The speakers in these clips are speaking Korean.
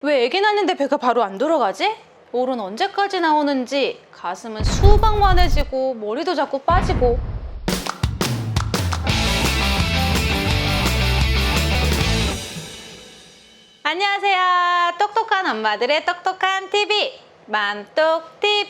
왜 애기 낳는데 배가 바로 안 돌아가지? 올은 언제까지 나오는지 가슴은 수박만해지고 머리도 자꾸 빠지고. 안녕하세요. 똑똑한 엄마들의 똑똑한 TV 맘똑TV.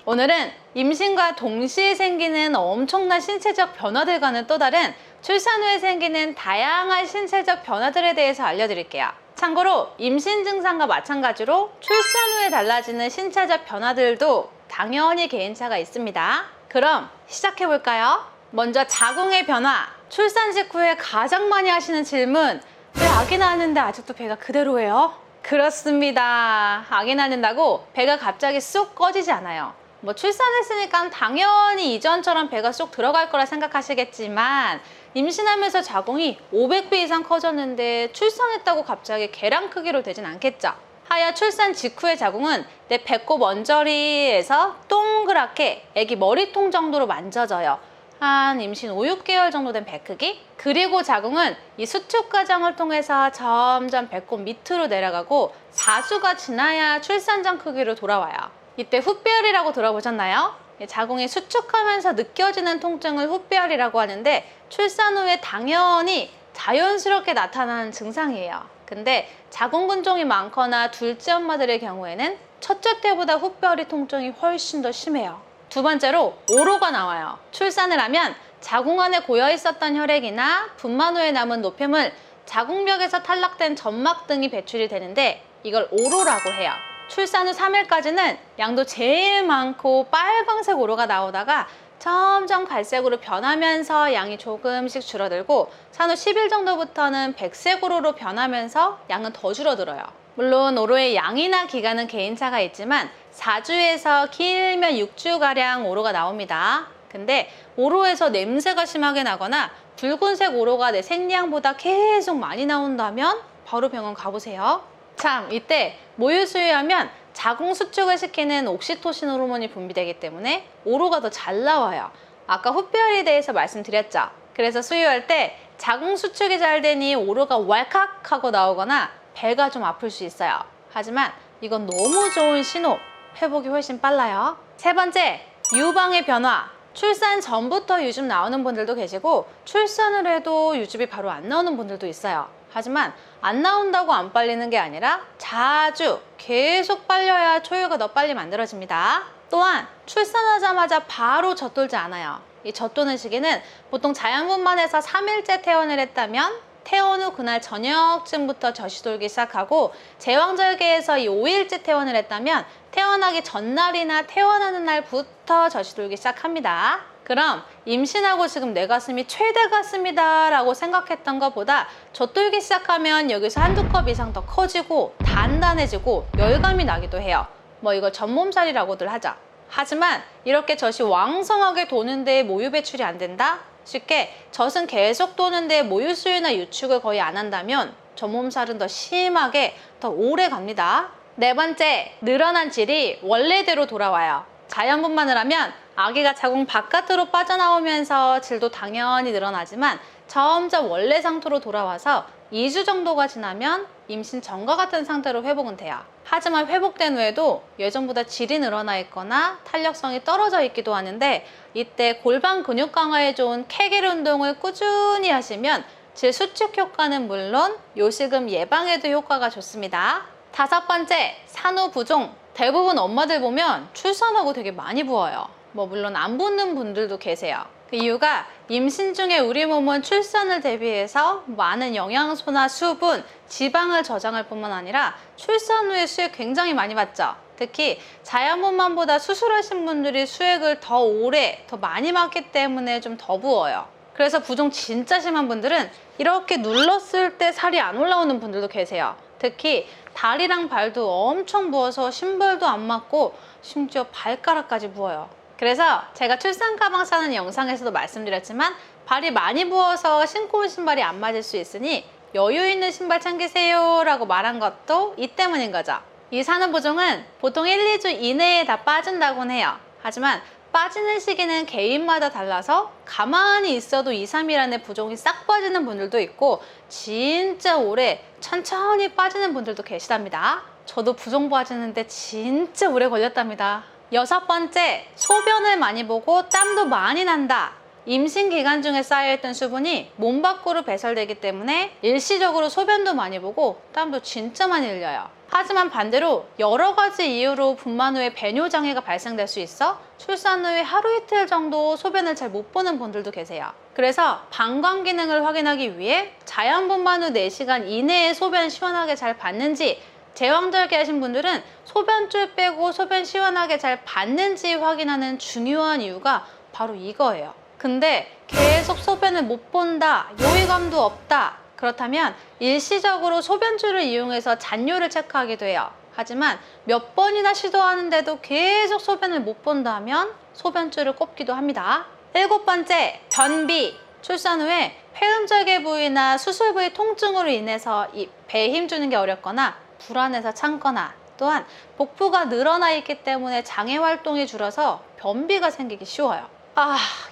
오늘은 임신과 동시에 생기는 엄청난 신체적 변화들과는 또 다른 출산 후에 생기는 다양한 신체적 변화들에 대해서 알려드릴게요. 참고로 임신 증상과 마찬가지로 출산 후에 달라지는 신체적 변화들도 당연히 개인차가 있습니다. 그럼 시작해볼까요? 먼저 자궁의 변화. 출산 직후에 가장 많이 하시는 질문, 왜 아기 낳았는데 아직도 배가 그대로예요? 그렇습니다. 아기 낳는다고 배가 갑자기 쑥 꺼지지 않아요. 출산했으니까 당연히 이전처럼 배가 쏙 들어갈 거라 생각하시겠지만, 임신하면서 자궁이 500배 이상 커졌는데 출산했다고 갑자기 계란 크기로 되진 않겠죠. 하여 출산 직후의 자궁은 내 배꼽 언저리에서 동그랗게 아기 머리통 정도로 만져져요. 한 임신 5, 6개월 정도 된 배 크기? 그리고 자궁은 이 수축 과정을 통해서 점점 배꼽 밑으로 내려가고 4주가 지나야 출산 전 크기로 돌아와요. 이때 훗배열이라고 들어보셨나요? 자궁이 수축하면서 느껴지는 통증을 훗배열이라고 하는데, 출산 후에 당연히 자연스럽게 나타나는 증상이에요. 근데 자궁근종이 많거나 둘째 엄마들의 경우에는 첫째 때보다 훗배열이 통증이 훨씬 더 심해요. 두 번째로 오로가 나와요. 출산을 하면 자궁 안에 고여 있었던 혈액이나 분만 후에 남은 노폐물, 자궁벽에서 탈락된 점막 등이 배출이 되는데 이걸 오로라고 해요. 출산 후 3일까지는 양도 제일 많고 빨강색 오로가 나오다가 점점 갈색으로 변하면서 양이 조금씩 줄어들고, 산후 10일 정도부터는 백색 오로로 변하면서 양은 더 줄어들어요. 물론 오로의 양이나 기간은 개인차가 있지만 4주에서 길면 6주가량 오로가 나옵니다. 근데 오로에서 냄새가 심하게 나거나 붉은색 오로가 내 생리양보다 계속 많이 나온다면 바로 병원 가보세요. 참, 이때 모유 수유하면 자궁 수축을 시키는 옥시토신 호르몬이 분비되기 때문에 오로가 더 잘 나와요. 아까 훗배열에 대해서 말씀드렸죠. 그래서 수유할 때 자궁 수축이 잘 되니 오로가 왈칵 하고 나오거나 배가 좀 아플 수 있어요. 하지만 이건 너무 좋은 신호, 회복이 훨씬 빨라요. 세 번째, 유방의 변화. 출산 전부터 유즙 나오는 분들도 계시고 출산을 해도 유즙이 바로 안 나오는 분들도 있어요. 하지만 안 나온다고 안 빨리는 게 아니라 자주 계속 빨려야 초유가 더 빨리 만들어집니다. 또한 출산하자마자 바로 젖돌지 않아요. 이 젖도는 시기는 보통 자연분만에서 3일째 퇴원을 했다면 퇴원 후 그날 저녁쯤부터 젖이 돌기 시작하고, 제왕절개에서 이 5일째 퇴원을 했다면 퇴원하기 전날이나 퇴원하는 날부터 젖이 돌기 시작합니다. 그럼 임신하고 지금 내 가슴이 최대 가슴이다 라고 생각했던 것보다 젖돌기 시작하면 여기서 한두 컵 이상 더 커지고 단단해지고 열감이 나기도 해요. 이걸 전몸살이라고들 하죠. 하지만 이렇게 젖이 왕성하게 도는데 모유 배출이 안 된다? 쉽게 젖은 계속 도는데 모유 수유나 유축을 거의 안 한다면 전몸살은 더 심하게 더 오래 갑니다. 네 번째, 늘어난 질이 원래대로 돌아와요. 자연분만을 하면 아기가 자궁 바깥으로 빠져나오면서 질도 당연히 늘어나지만 점점 원래 상태로 돌아와서 2주 정도가 지나면 임신 전과 같은 상태로 회복은 돼요. 하지만 회복된 후에도 예전보다 질이 늘어나 있거나 탄력성이 떨어져 있기도 하는데, 이때 골반 근육 강화에 좋은 케겔 운동을 꾸준히 하시면 질 수축 효과는 물론 요실금 예방에도 효과가 좋습니다. 다섯 번째, 산후 부종. 대부분 엄마들 보면 출산하고 되게 많이 부어요. 물론 안 붓는 분들도 계세요. 그 이유가 임신 중에 우리 몸은 출산을 대비해서 많은 영양소나 수분, 지방을 저장할 뿐만 아니라 출산 후에 수액 굉장히 많이 받죠. 특히 자연분만보다 수술하신 분들이 수액을 더 오래, 더 많이 받기 때문에 좀 더 부어요. 그래서 부종 진짜 심한 분들은 이렇게 눌렀을 때 살이 안 올라오는 분들도 계세요. 특히 다리랑 발도 엄청 부어서 신발도 안 맞고 심지어 발가락까지 부어요. 그래서 제가 출산 가방 싸는 영상에서도 말씀드렸지만 발이 많이 부어서 신고 온 신발이 안 맞을 수 있으니 여유 있는 신발 챙기세요 라고 말한 것도 이 때문인 거죠. 이 산후 부종은 보통 1, 2주 이내에 다 빠진다곤 해요. 하지만 빠지는 시기는 개인마다 달라서 가만히 있어도 2, 3일 안에 부종이 싹 빠지는 분들도 있고 진짜 오래 천천히 빠지는 분들도 계시답니다. 저도 부종 빠지는데 진짜 오래 걸렸답니다. 6번째, 소변을 많이 보고 땀도 많이 난다. 임신 기간 중에 쌓여있던 수분이 몸 밖으로 배설되기 때문에 일시적으로 소변도 많이 보고 땀도 진짜 많이 흘려요. 하지만 반대로 여러 가지 이유로 분만 후에 배뇨 장애가 발생될 수 있어 출산 후에 하루 이틀 정도 소변을 잘 못 보는 분들도 계세요. 그래서 방광 기능을 확인하기 위해 자연 분만 후 4시간 이내에 소변 시원하게 잘 봤는지, 제왕절개 하신 분들은 소변줄 빼고 소변 시원하게 잘 봤는지 확인하는 중요한 이유가 바로 이거예요. 근데 계속 소변을 못 본다, 요의감도 없다, 그렇다면 일시적으로 소변줄을 이용해서 잔뇨를 체크하기도 해요. 하지만 몇 번이나 시도하는데도 계속 소변을 못 본다면 소변줄을 꼽기도 합니다. 7번째, 변비. 출산 후에 폐음절개 부위나 수술 부위 통증으로 인해서 이 배에 힘주는 게 어렵거나 불안해서 참거나, 또한 복부가 늘어나 있기 때문에 장애 활동이 줄어서 변비가 생기기 쉬워요.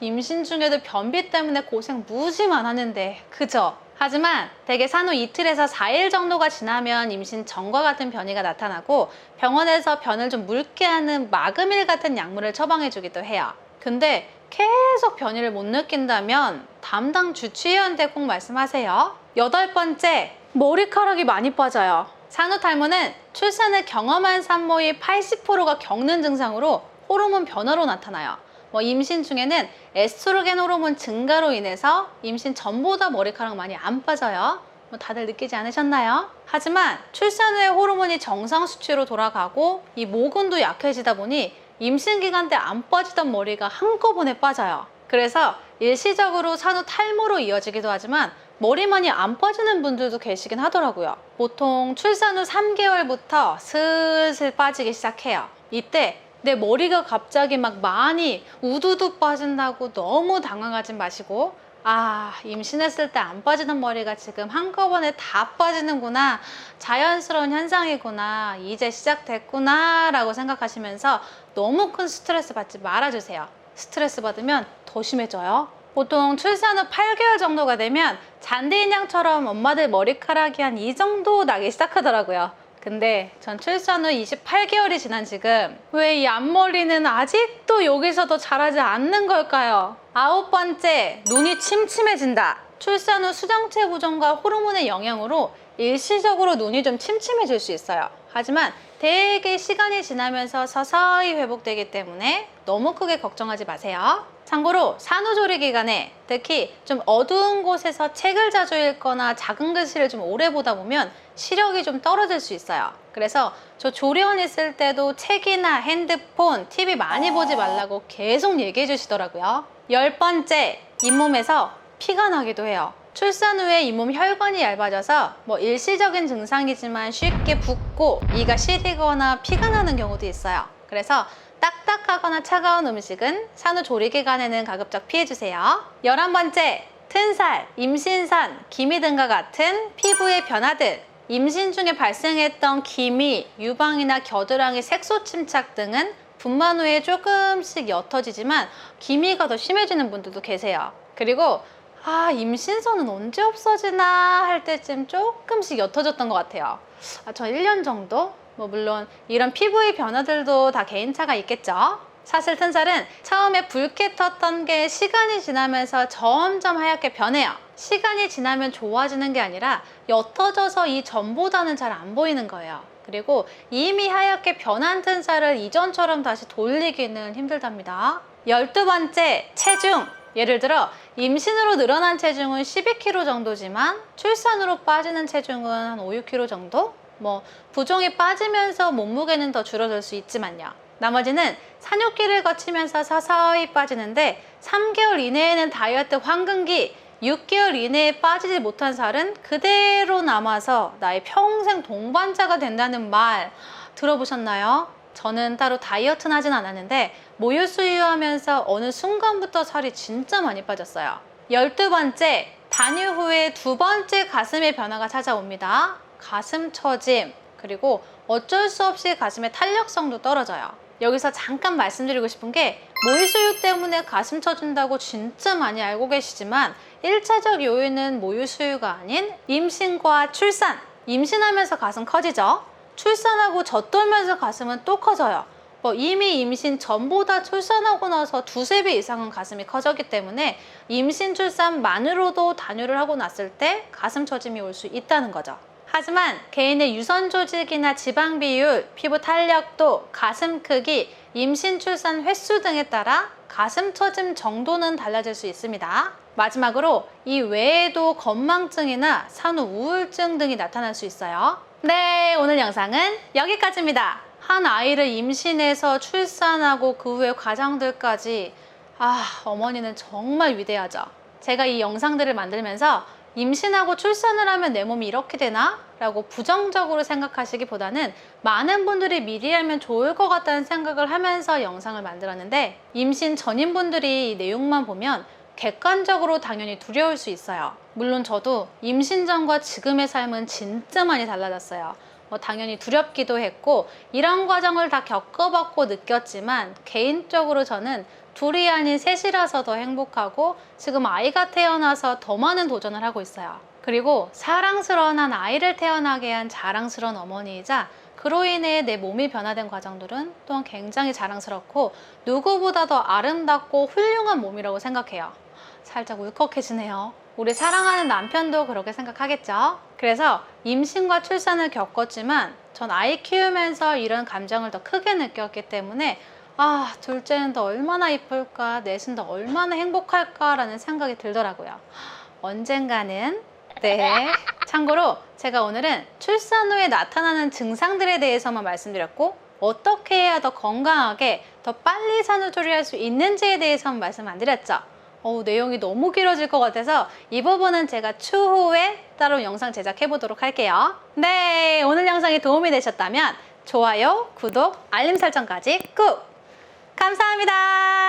임신 중에도 변비 때문에 고생 무지만 하는데 그죠? 하지만 대개 산후 이틀에서 4일 정도가 지나면 임신 전과 같은 변이가 나타나고 병원에서 변을 좀 묽게 하는 마그밀 같은 약물을 처방해 주기도 해요. 근데 계속 변이를 못 느낀다면 담당 주치의한테 꼭 말씀하세요. 8번째, 머리카락이 많이 빠져요. 산후 탈모는 출산을 경험한 산모의 80%가 겪는 증상으로 호르몬 변화로 나타나요. 임신 중에는 에스트로겐 호르몬 증가로 인해서 임신 전보다 머리카락 많이 안 빠져요. 다들 느끼지 않으셨나요? 하지만 출산 후에 호르몬이 정상 수치로 돌아가고 이 모근도 약해지다 보니 임신 기간 때 안 빠지던 머리가 한꺼번에 빠져요. 그래서 일시적으로 산후 탈모로 이어지기도 하지만 머리만이 안 빠지는 분들도 계시긴 하더라고요. 보통 출산 후 3개월부터 슬슬 빠지기 시작해요. 이때 내 머리가 갑자기 막 많이 우두두 빠진다고 너무 당황하지 마시고, 임신했을 때 안 빠지던 머리가 지금 한꺼번에 다 빠지는구나, 자연스러운 현상이구나, 이제 시작됐구나 라고 생각하시면서 너무 큰 스트레스 받지 말아주세요. 스트레스 받으면 더 심해져요. 보통 출산 후 8개월 정도가 되면 잔디인형처럼 엄마들 머리카락이 한 이 정도 나기 시작하더라고요. 근데 전 출산 후 28개월이 지난 지금 왜 이 앞머리는 아직도 여기서도 자라지 않는 걸까요? 9번째, 눈이 침침해진다. 출산 후 수정체 부종과 호르몬의 영향으로 일시적으로 눈이 좀 침침해질 수 있어요. 하지만 되게 시간이 지나면서 서서히 회복되기 때문에 너무 크게 걱정하지 마세요. 참고로 산후조리 기간에 특히 좀 어두운 곳에서 책을 자주 읽거나 작은 글씨를 좀 오래 보다 보면 시력이 좀 떨어질 수 있어요. 그래서 저 조리원 있을 때도 책이나 핸드폰, TV 많이 보지 말라고 계속 얘기해 주시더라고요. 10번째, 잇몸에서 피가 나기도 해요. 출산 후에 잇몸 혈관이 얇아져서 일시적인 증상이지만 쉽게 붓고 이가 시리거나 피가 나는 경우도 있어요. 그래서 딱딱하거나 차가운 음식은 산후 조리 기간에는 가급적 피해주세요. 11번째, 튼살, 임신산, 기미 등과 같은 피부의 변화들. 임신 중에 발생했던 기미, 유방이나 겨드랑이 색소 침착 등은 분만 후에 조금씩 옅어지지만 기미가 더 심해지는 분들도 계세요. 그리고 임신선은 언제 없어지나 할 때쯤 조금씩 옅어졌던 것 같아요. 저 1년 정도? 물론 이런 피부의 변화들도 다 개인차가 있겠죠. 사실 튼살은 처음에 붉게 떴던 게 시간이 지나면서 점점 하얗게 변해요. 시간이 지나면 좋아지는 게 아니라 옅어져서 이 전보다는 잘 안 보이는 거예요. 그리고 이미 하얗게 변한 튼살을 이전처럼 다시 돌리기는 힘들답니다. 12번째, 체중. 예를 들어 임신으로 늘어난 체중은 12kg 정도지만 출산으로 빠지는 체중은 한 5, 6kg 정도? 부종이 빠지면서 몸무게는 더 줄어들 수 있지만요. 나머지는 산후기를 거치면서 서서히 빠지는데 3개월 이내에는 다이어트 황금기, 6개월 이내에 빠지지 못한 살은 그대로 남아서 나의 평생 동반자가 된다는 말 들어보셨나요? 저는 따로 다이어트는 하진 않았는데 모유 수유하면서 어느 순간부터 살이 진짜 많이 빠졌어요. 12번째, 단유 후에 2번째 가슴의 변화가 찾아옵니다. 가슴 처짐, 그리고 어쩔 수 없이 가슴의 탄력성도 떨어져요. 여기서 잠깐 말씀드리고 싶은 게 모유수육 때문에 가슴 처진다고 진짜 많이 알고 계시지만 1차적 요인은 모유수유가 아닌 임신과 출산. 임신하면서 가슴 커지죠. 출산하고 젖돌면서 가슴은 또 커져요. 이미 임신 전보다 출산하고 나서 두세 배 이상은 가슴이 커졌기 때문에 임신 출산만으로도 단유를 하고 났을 때 가슴 처짐이 올 수 있다는 거죠. 하지만 개인의 유선 조직이나 지방 비율, 피부 탄력도, 가슴 크기, 임신 출산 횟수 등에 따라 가슴 처짐 정도는 달라질 수 있습니다. 마지막으로 이 외에도 건망증이나 산후 우울증 등이 나타날 수 있어요. 네, 오늘 영상은 여기까지입니다. 한 아이를 임신해서 출산하고 그 후의 과정들까지 어머니는 정말 위대하죠. 제가 이 영상들을 만들면서 임신하고 출산을 하면 내 몸이 이렇게 되나? 라고 부정적으로 생각하시기보다는 많은 분들이 미리 알면 좋을 것 같다는 생각을 하면서 영상을 만들었는데, 임신 전인분들이 이 내용만 보면 객관적으로 당연히 두려울 수 있어요. 물론 저도 임신 전과 지금의 삶은 진짜 많이 달라졌어요. 당연히 두렵기도 했고 이런 과정을 다 겪어봤고 느꼈지만 개인적으로 저는 둘이 아닌 셋이라서 더 행복하고 지금 아이가 태어나서 더 많은 도전을 하고 있어요. 그리고 사랑스러운 한 아이를 태어나게 한 자랑스러운 어머니이자 그로 인해 내 몸이 변화된 과정들은 또한 굉장히 자랑스럽고 누구보다 더 아름답고 훌륭한 몸이라고 생각해요. 살짝 울컥해지네요. 우리 사랑하는 남편도 그렇게 생각하겠죠? 그래서 임신과 출산을 겪었지만 전 아이 키우면서 이런 감정을 더 크게 느꼈기 때문에 둘째는 더 얼마나 이쁠까, 넷은 더 얼마나 행복할까라는 생각이 들더라고요. 언젠가는. 네. 참고로 제가 오늘은 출산 후에 나타나는 증상들에 대해서만 말씀드렸고 어떻게 해야 더 건강하게 더 빨리 산후조리를 할 수 있는지에 대해서만 말씀 안 드렸죠. 내용이 너무 길어질 것 같아서 이 부분은 제가 추후에 따로 영상 제작해 보도록 할게요. 네, 오늘 영상이 도움이 되셨다면 좋아요, 구독, 알림 설정까지 꾹! 감사합니다.